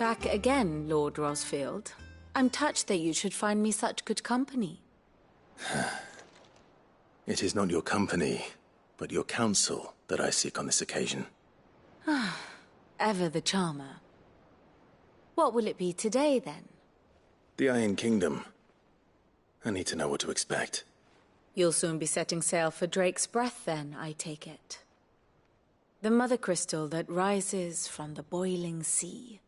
back again, Lord Rosfield. I'm touched that you should find me such good company. It is not your company, but your counsel that I seek on this occasion. Ever the charmer. What will it be today, then? The Iron Kingdom. I need to know what to expect. You'll soon be setting sail for Drake's Breath, then, I take it. The mother crystal that rises from the boiling sea.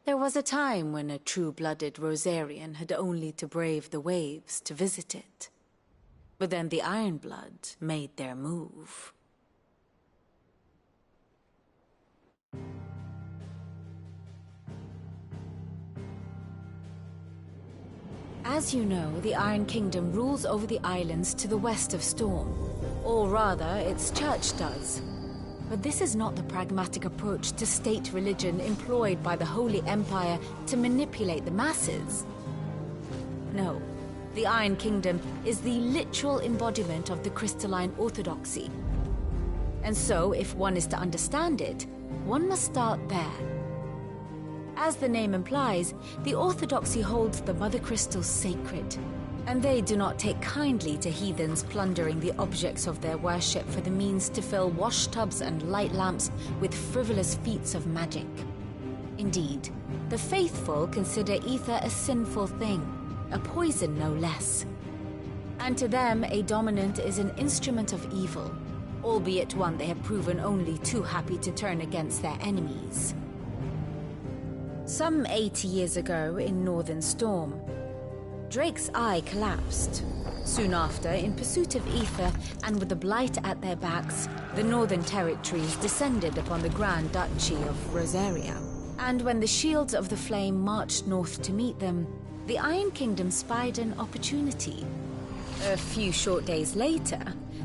There was a time when a true-blooded Rosarian had only to brave the waves to visit it. But then the Ironblood made their move. As you know, the Iron Kingdom rules over the islands to the west of Storm. Or rather, its church does. But this is not the pragmatic approach to state religion employed by the Holy Empire to manipulate the masses. No, the Iron Kingdom is the literal embodiment of the crystalline orthodoxy. And so, if one is to understand it, one must start there. As the name implies, the orthodoxy holds the Mother Crystals sacred, and they do not take kindly to heathens plundering the objects of their worship for the means to fill washtubs and light lamps with frivolous feats of magic. Indeed, the faithful consider ether a sinful thing, a poison no less. And to them, a dominant is an instrument of evil, albeit one they have proven only too happy to turn against their enemies. Some 80 years ago in Northern Storm, Drake's eye collapsed. Soon after, in pursuit of ether and with the Blight at their backs, the Northern Territories descended upon the Grand Duchy of Rosaria. And when the Shields of the Flame marched north to meet them, the Iron Kingdom spied an opportunity. A few short days later,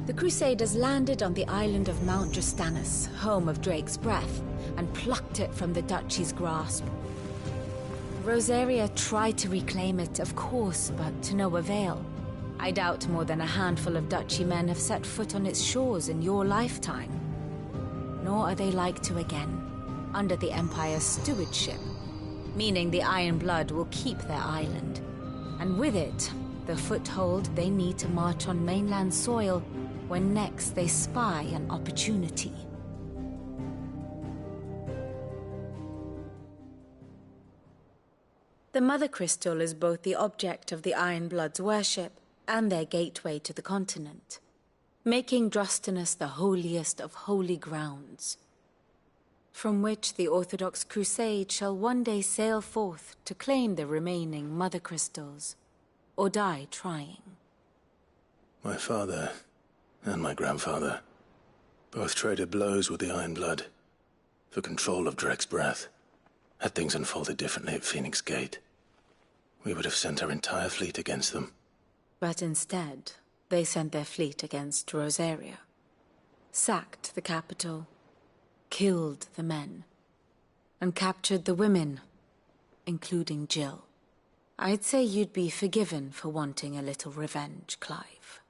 the Crusaders landed on the island of Mount Justanus, home of Drake's Breath, and plucked it from the Duchy's grasp. Rosaria tried to reclaim it, of course, but to no avail. I doubt more than a handful of Duchy men have set foot on its shores in your lifetime. Nor are they like to again, under the Empire's stewardship, meaning the Iron Blood will keep their island, and with it, the foothold they need to march on mainland soil when next they spy an opportunity. The Mother Crystal is both the object of the Iron Blood's worship and their gateway to the continent, making Drostanus the holiest of holy grounds, from which the Orthodox Crusade shall one day sail forth to claim the remaining Mother Crystals, or die trying. My father and my grandfather both traded blows with the Iron Blood for control of Drake's Breath. Had things unfolded differently at Phoenix Gate, we would have sent our entire fleet against them. But instead, they sent their fleet against Rosaria, sacked the capital, killed the men, and captured the women, including Jill. I'd say you'd be forgiven for wanting a little revenge, Clive.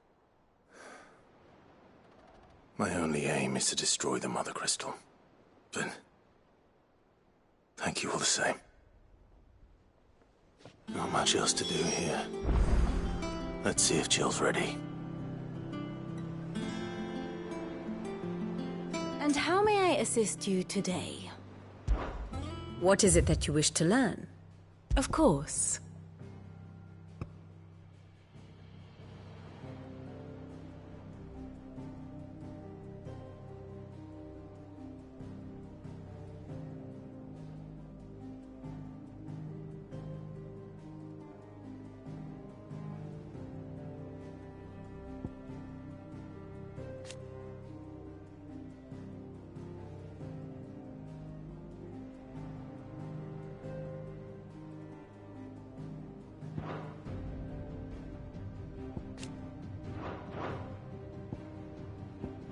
My only aim is to destroy the Mother Crystal. But thank you all the same. Not much else to do here. Let's see if Jill's ready. And how may I assist you today? What is it that you wish to learn? Of course.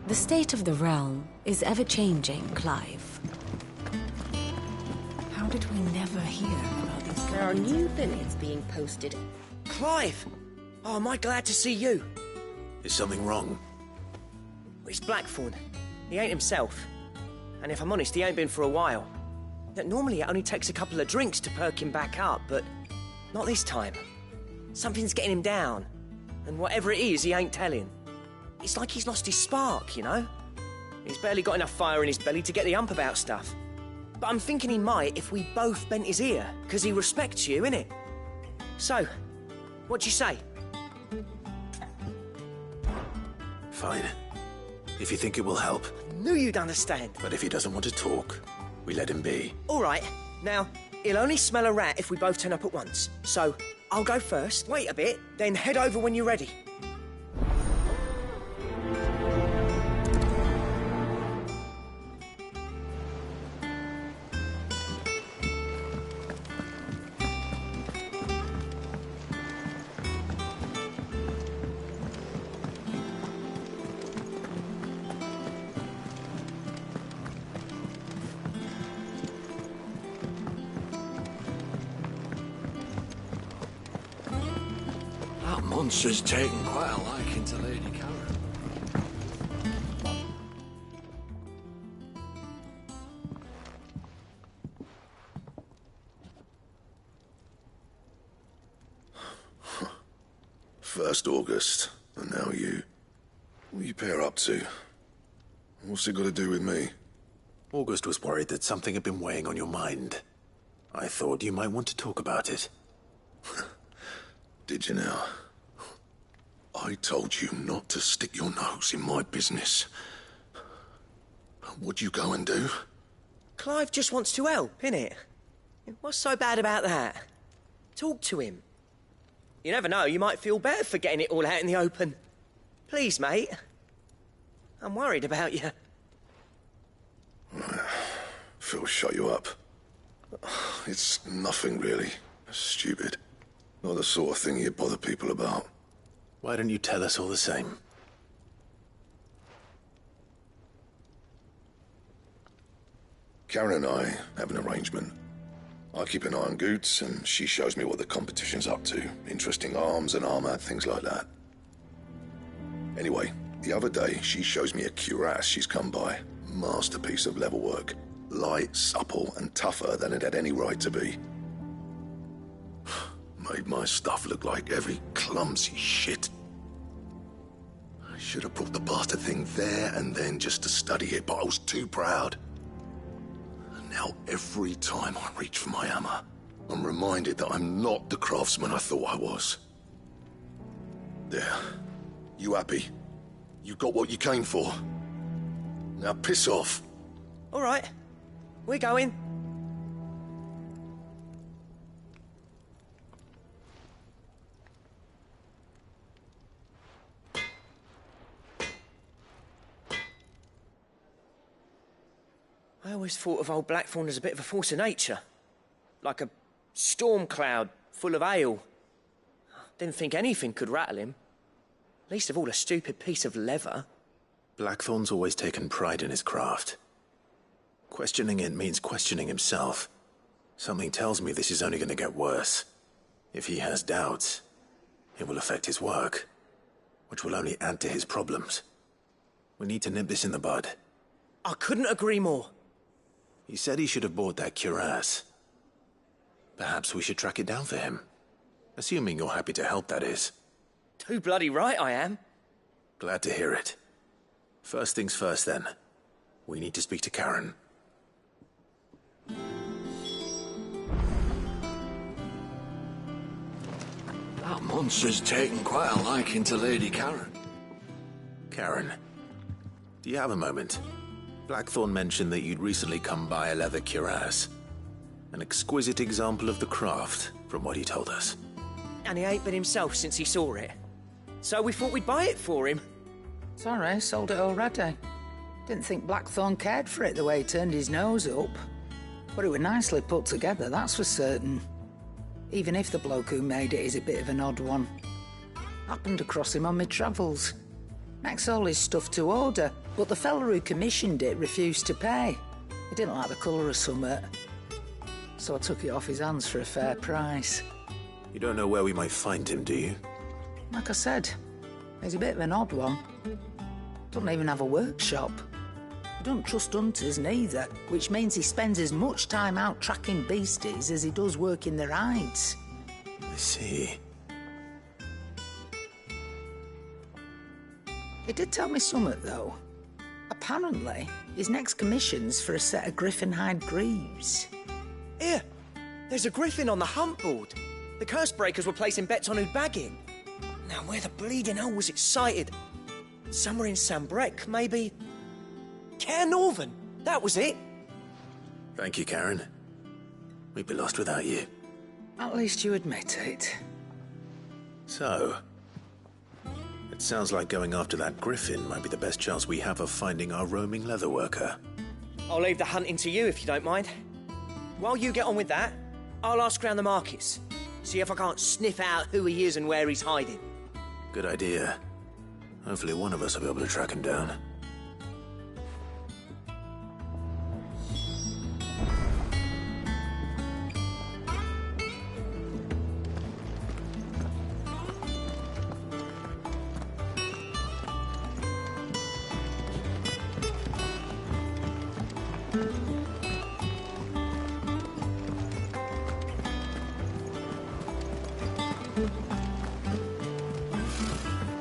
The state of the realm is ever-changing, Clive. How did we never hear about these? There are new billions being posted. Clive! Oh, am I glad to see you? Is something wrong? It's Blackthorn. He ain't himself. And if I'm honest, he ain't been for a while. that normally it only takes a couple of drinks to perk him back up, but not this time. Something's getting him down, and whatever it is, he ain't telling. It's like he's lost his spark, you know? He's barely got enough fire in his belly to get the ump about stuff. But I'm thinking he might if we both bent his ear, because he respects you, innit? So, what do you say? Fine. If you think it will help. Knew you'd understand. But if he doesn't want to talk, we let him be. All right. Now, he'll only smell a rat if we both turn up at once. So, I'll go first, wait a bit, then head over when you're ready. That monster's taken quite a liking to Lady Karen. First August, and now you. What are you pair up to? What's it got to do with me? August was worried that something had been weighing on your mind. I thought you might want to talk about it. Did you now? I told you not to stick your nose in my business. What'd you go and do? Clive just wants to help, innit? What's so bad about that? Talk to him. You never know, you might feel better for getting it all out in the open. Please, mate. I'm worried about you. Phil shut you up. It's nothing, really. Stupid. Not the sort of thing you bother people about. Why don't you tell us all the same? Karen and I have an arrangement. I keep an eye on Goots, and she shows me what the competition's up to. Interesting arms and armor, things like that. Anyway, the other day, she shows me a cuirass she's come by. Masterpiece of level work. Light, supple, and tougher than it had any right to be. Made my stuff look like every clumsy shit. I should have brought the bastard thing there and then just to study it, but I was too proud. And now every time I reach for my hammer, I'm reminded that I'm not the craftsman I thought I was. There. You happy? You got what you came for. Now piss off. All right. We're going. I always thought of old Blackthorn as a bit of a force of nature. Like a storm cloud full of ale. Didn't think anything could rattle him. Least of all a stupid piece of leather. Blackthorn's always taken pride in his craft. Questioning it means questioning himself. Something tells me this is only going to get worse. If he has doubts, it will affect his work, which will only add to his problems. We need to nip this in the bud. I couldn't agree more. He said he should have bought that cuirass. Perhaps we should track it down for him. Assuming you're happy to help, that is. Too bloody right I am. Glad to hear it. First things first, then. We need to speak to Karen. That monster's taken quite a liking to Lady Karen. Karen, do you have a moment? Blackthorn mentioned that you'd recently come by a leather cuirass. An exquisite example of the craft, from what he told us. And he ain't been himself since he saw it. So we thought we'd buy it for him. Sorry, sold it already. Didn't think Blackthorn cared for it the way he turned his nose up. But it was nicely put together, that's for certain. Even if the bloke who made it is a bit of an odd one. Happened across him on my travels. Makes all his stuff to order, but the fella who commissioned it refused to pay. He didn't like the colour of summit. So I took it off his hands for a fair price. You don't know where we might find him, do you? Like I said, he's a bit of an odd one. Doesn't even have a workshop. don't trust hunters neither, which means he spends as much time out tracking beasties as he does working their hides. I see. He did tell me something, though. Apparently, his next commission's for a set of griffin hide greaves. Here, there's a griffin on the hunt board. The curse breakers were placing bets on who'd bag it. Now, where the bleeding hell was it sighted? Somewhere in Sambrec, maybe? Care Northern, that was it. Thank you, Karen. We'd be lost without you. At least you admit it. So, it sounds like going after that griffin might be the best chance we have of finding our roaming leatherworker. I'll leave the hunting to you if you don't mind. While you get on with that, I'll ask around the markets. See if I can't sniff out who he is and where he's hiding. Good idea. Hopefully one of us will be able to track him down.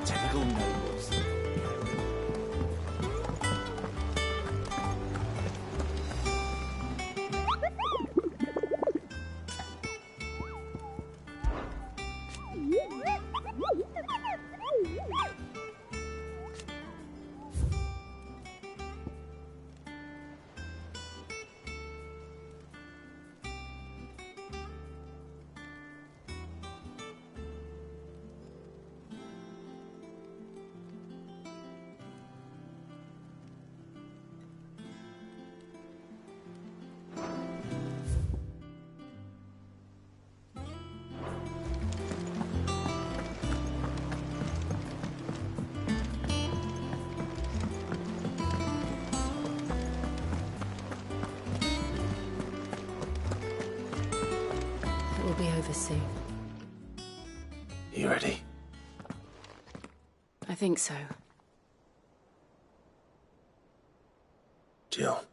Typical nobles. It will be over soon. You ready? I think so. Jill.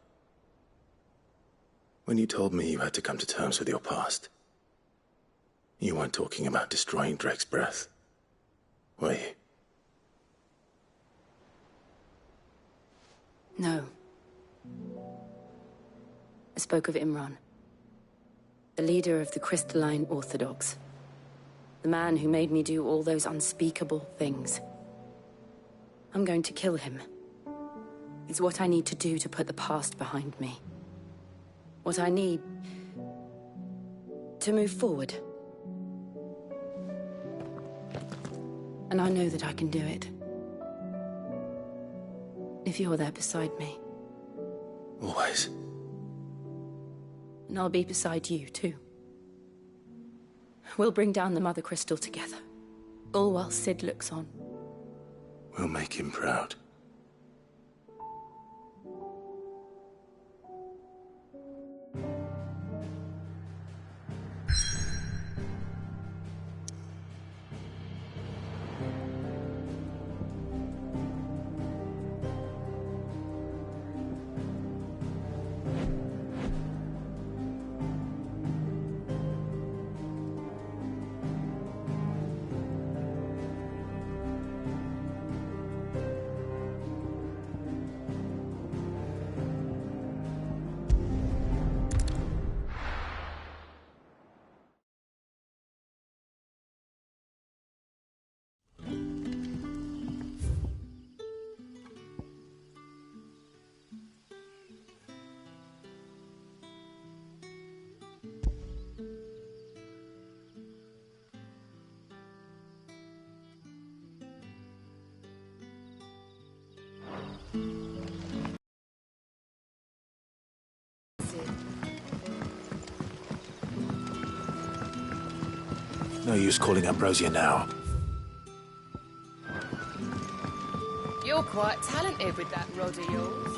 When you told me you had to come to terms with your past, you weren't talking about destroying Drake's breath, were you? No. I spoke of Imran, the leader of the Crystalline Orthodox. The man who made me do all those unspeakable things. I'm going to kill him. It's what I need to do to put the past behind me. What I need to move forward. And I know that I can do it. If you're there beside me. Always. And I'll be beside you, too. We'll bring down the Mother Crystal together. All while Sid looks on. We'll make him proud. No use calling Ambrosia now. You're quite talented with that rod of yours.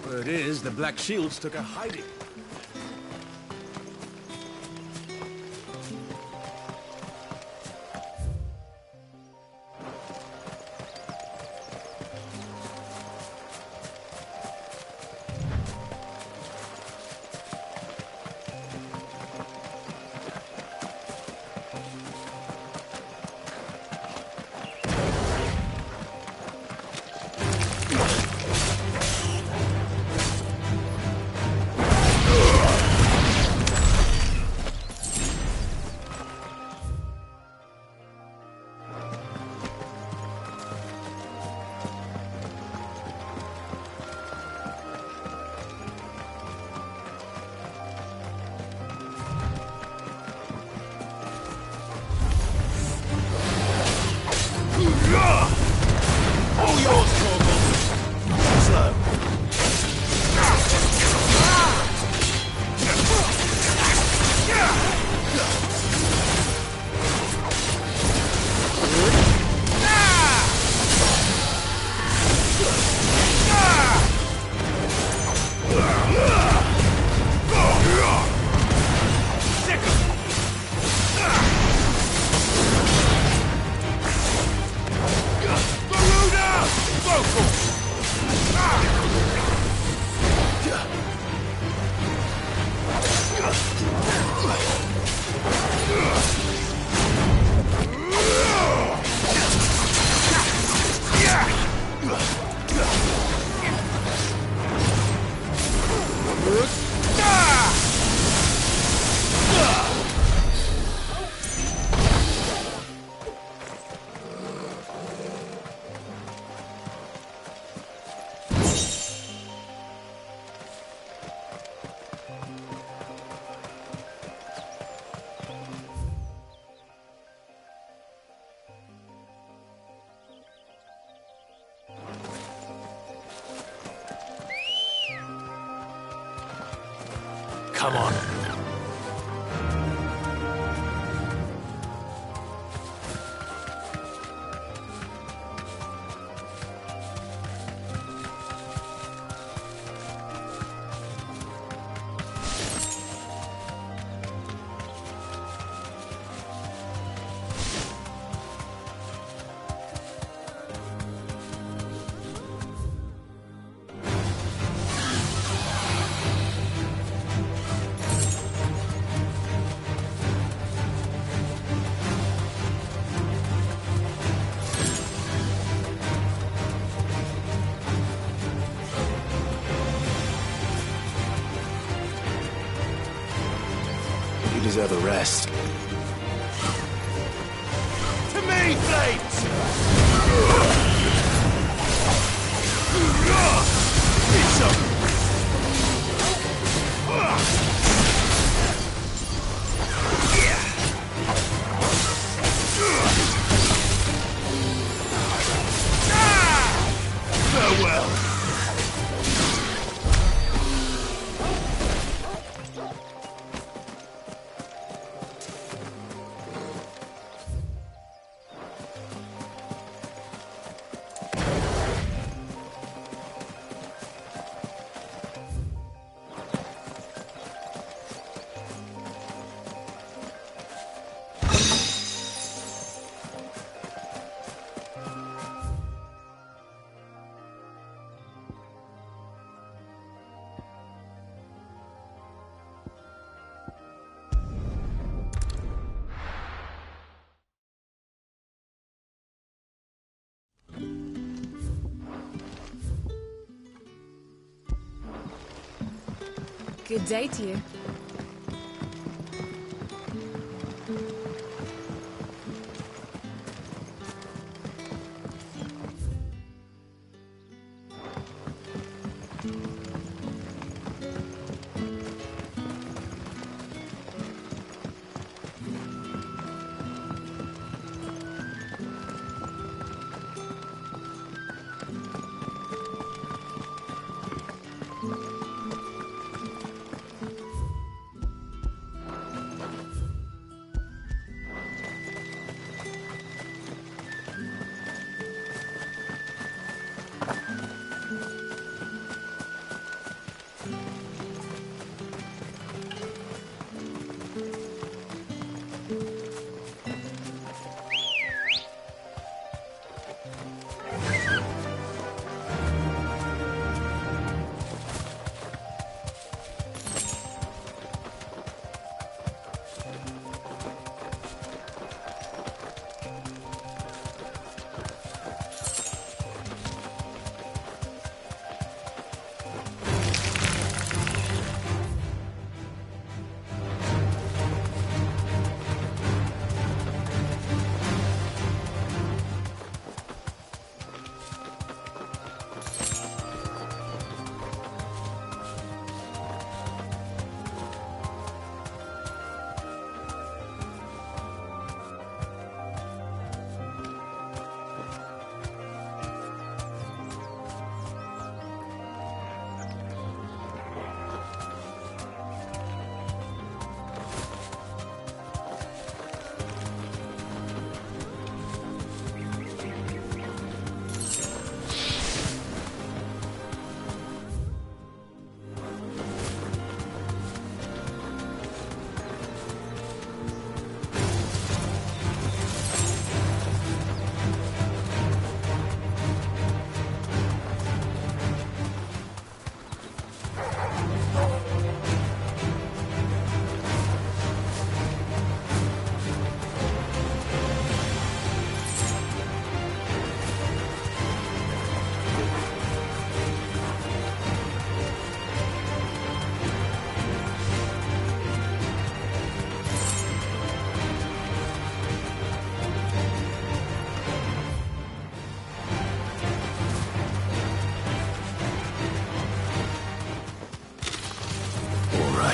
Word is, the Black Shields took a hiding. All yours, Torgal. Slow. Come on. You deserve a rest. To me, Blades! It's up! Farewell! Good day to you.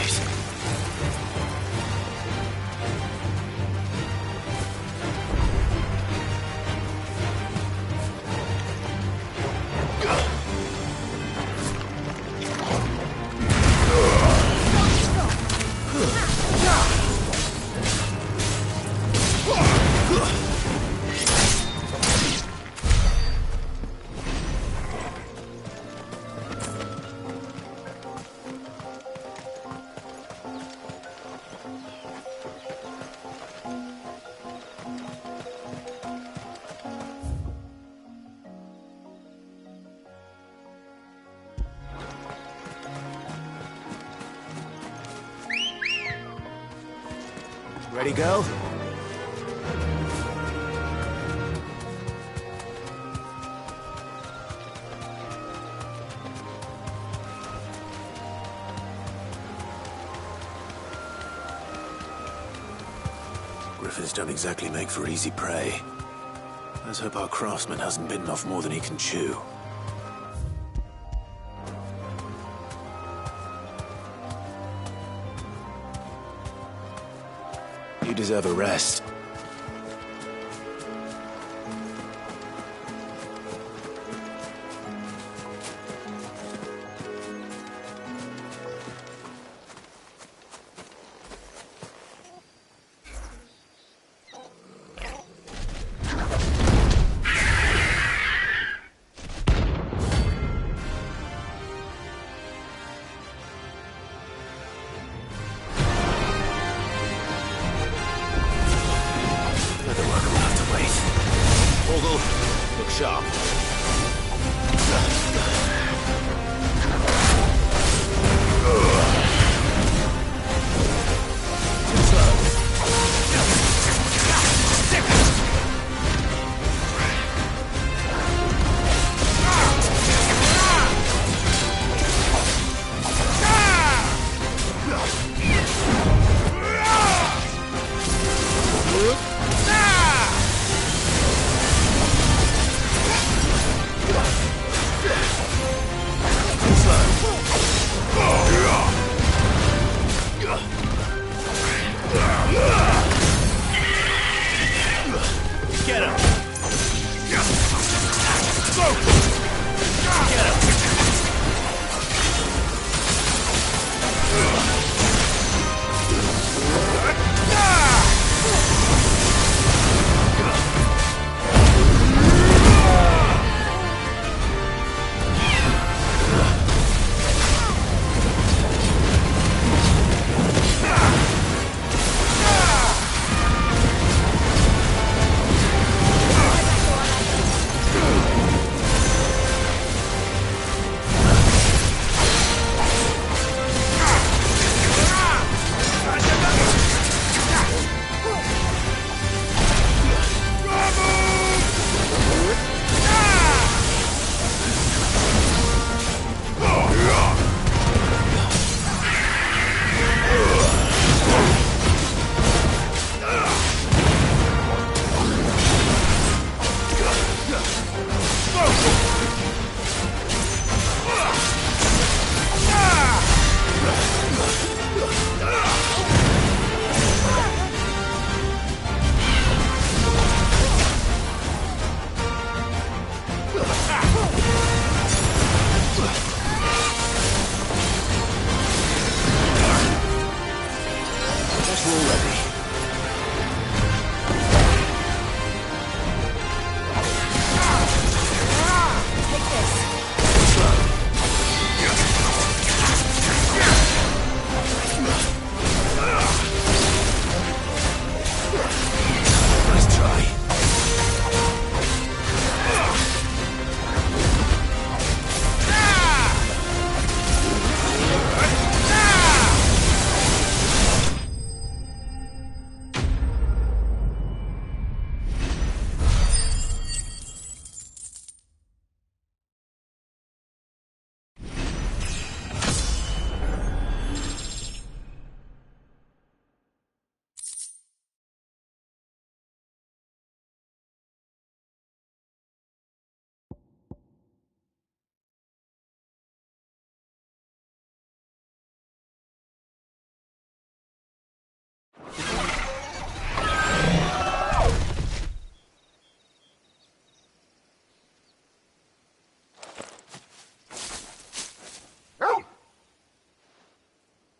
right. Ready, go? Griffins don't exactly make for easy prey. Let's hope our craftsman hasn't bitten off more than he can chew. You deserve a rest.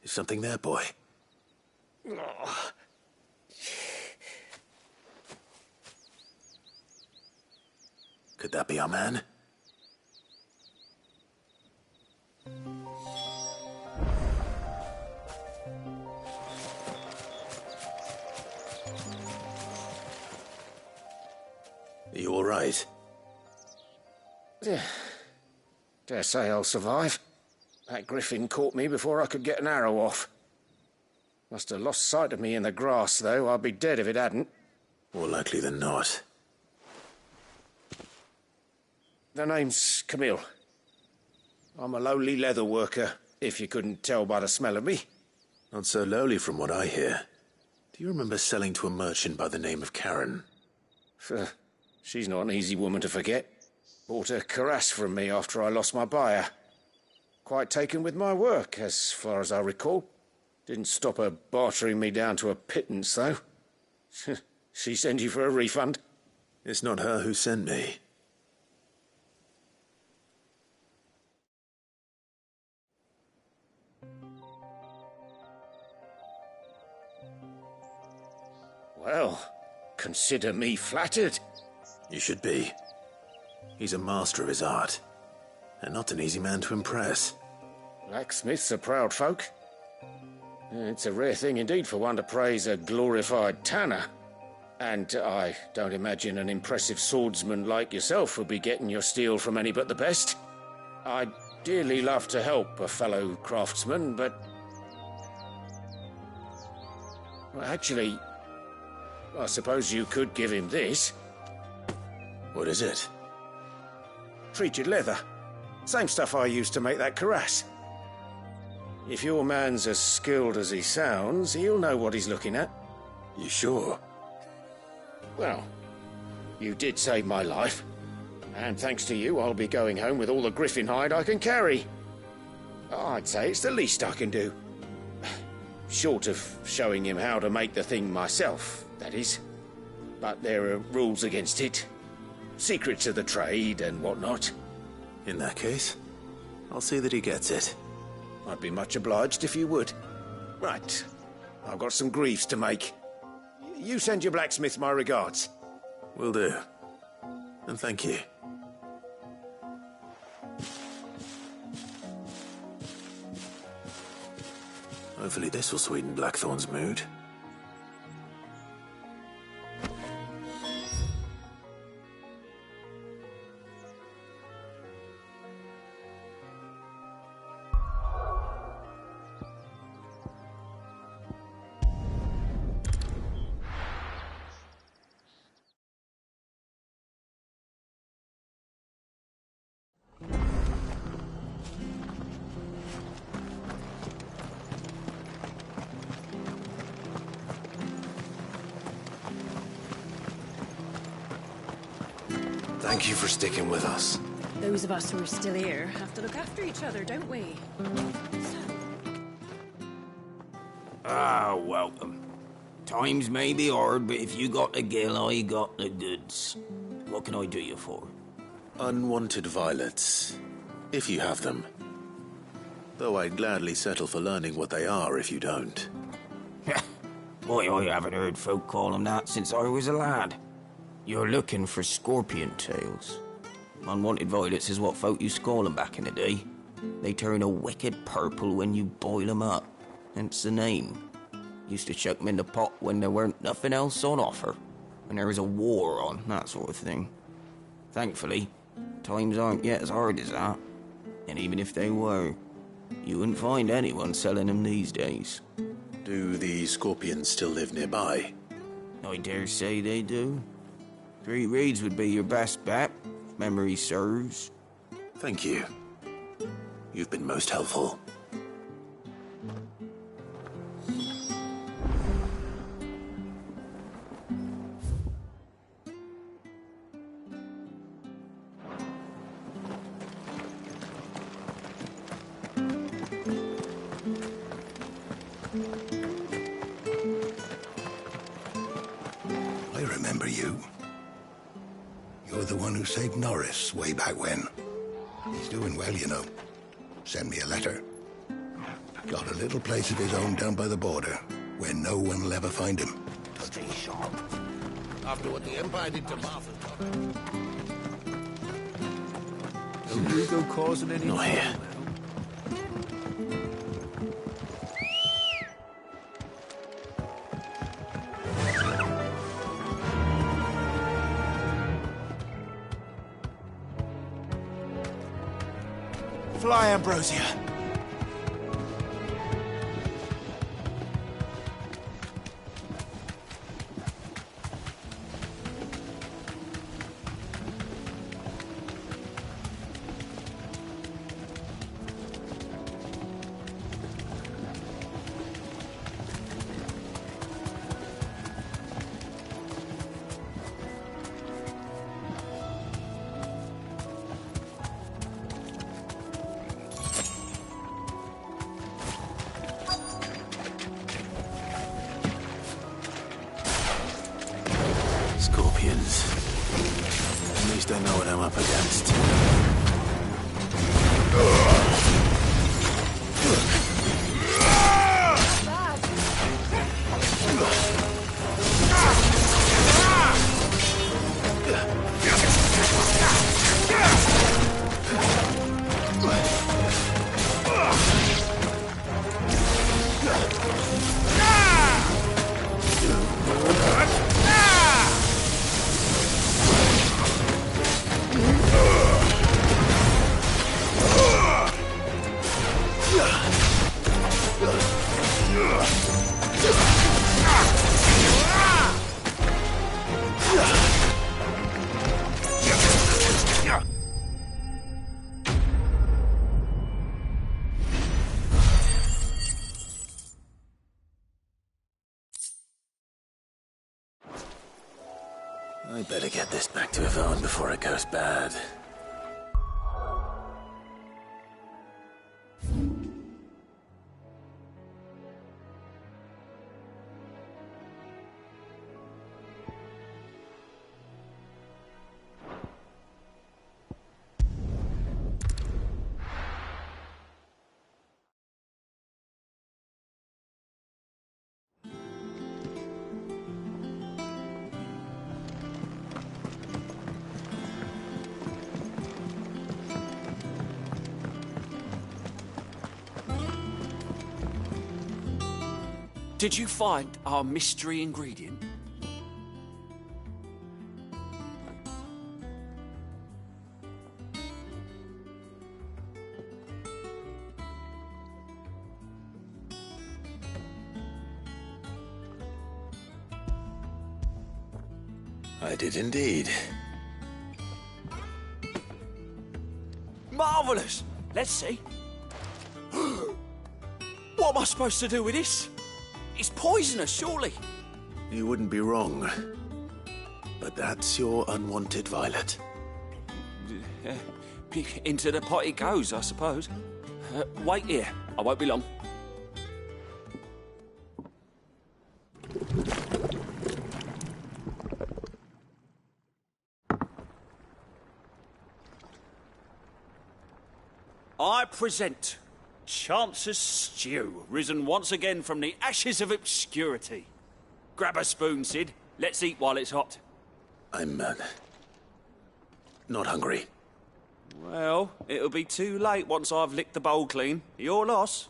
Is something there, boy? Could that be our man? Are you all right? Dare say I'll survive. That griffin caught me before I could get an arrow off. Must have lost sight of me in the grass, though. I'd be dead if it hadn't. More likely than not. The name's Camille. I'm a lowly leather worker, if you couldn't tell by the smell of me. Not so lowly from what I hear. Do you remember selling to a merchant by the name of Karen? She's not an easy woman to forget. Bought a cuirass from me after I lost my buyer. Quite taken with my work, as far as I recall. Didn't stop her bartering me down to a pittance, though. She send you for a refund? It's not her who sent me. Well, consider me flattered. You should be. He's a master of his art, and not an easy man to impress. Blacksmiths are proud folk. It's a rare thing indeed for one to praise a glorified tanner. And I don't imagine an impressive swordsman like yourself would be getting your steel from any but the best. I'd dearly love to help a fellow craftsman, but... Well, actually, I suppose you could give him this. What is it? Treated leather. Same stuff I used to make that cuirass. If your man's as skilled as he sounds, he'll know what he's looking at. You sure? Well, you did save my life. And thanks to you, I'll be going home with all the griffin hide I can carry. I'd say it's the least I can do. Short of showing him how to make the thing myself, that is. But there are rules against it. Secrets of the trade and whatnot. In that case, I'll see that he gets it. I'd be much obliged if you would. Right. I've got some greaves to make. You send your blacksmith my regards. Will do. And thank you. Hopefully this will sweeten Blackthorn's mood. Thank you for sticking with us. Those of us who are still here have to look after each other, don't we? Welcome. Times may be hard, but if you got the gill, I got the goods. What can I do you for? Unwanted violets, if you have them. Though I'd gladly settle for learning what they are if you don't. Boy, I haven't heard folk call them that since I was a lad. You're looking for scorpion tails. Unwanted violets is what folk used to call them back in the day. They turn a wicked purple when you boil them up. Hence the name. Used to chuck them in the pot when there weren't nothing else on offer. When there was a war on, that sort of thing. Thankfully, times aren't yet as hard as that. And even if they were, you wouldn't find anyone selling them these days. Do the scorpions still live nearby? I dare say they do. 3 Reeds would be your best bet, if memory serves. Thank you. You've been most helpful. I remember you. You're the one who saved Norris way back when. He's doing well, you know. Send me a letter. Got a little place of his own down by the border, where no one will ever find him. Stay sharp. After what the Empire did to Martha. Don't you go causing any Not here. trouble now. Fly, Ambrosia. Scorpions. At least I know what I'm up against. I better get this back to Yvonne before it goes bad. Did you find our mystery ingredient? I did indeed. Marvellous! Let's see. What am I supposed to do with this? It's poisonous, surely. You wouldn't be wrong. But that's your unwanted violet. Into the pot it goes, I suppose. Wait here. I won't be long. I present Chance's stew, risen once again from the ashes of obscurity. Grab a spoon, Sid. Let's eat while it's hot. I'm, not hungry. Well, it'll be too late once I've licked the bowl clean. Your loss.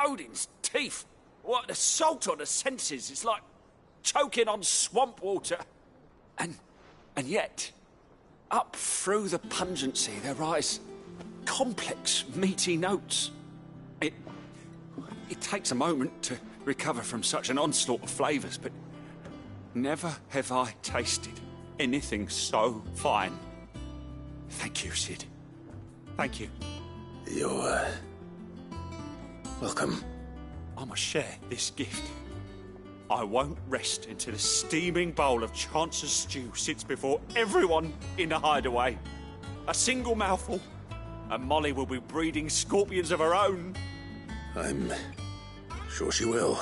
Odin's teeth. What, the salt on the senses? It's like choking on swamp water. And yet, up through the pungency, there rise complex, meaty notes. It takes a moment to recover from such an onslaught of flavours, but never have I tasted anything so fine. Thank you, Sid. Thank you. You're, welcome. I must share this gift. I won't rest until a steaming bowl of Chance's stew sits before everyone in the hideaway. A single mouthful, and Molly will be breeding scorpions of her own. I'm sure she will.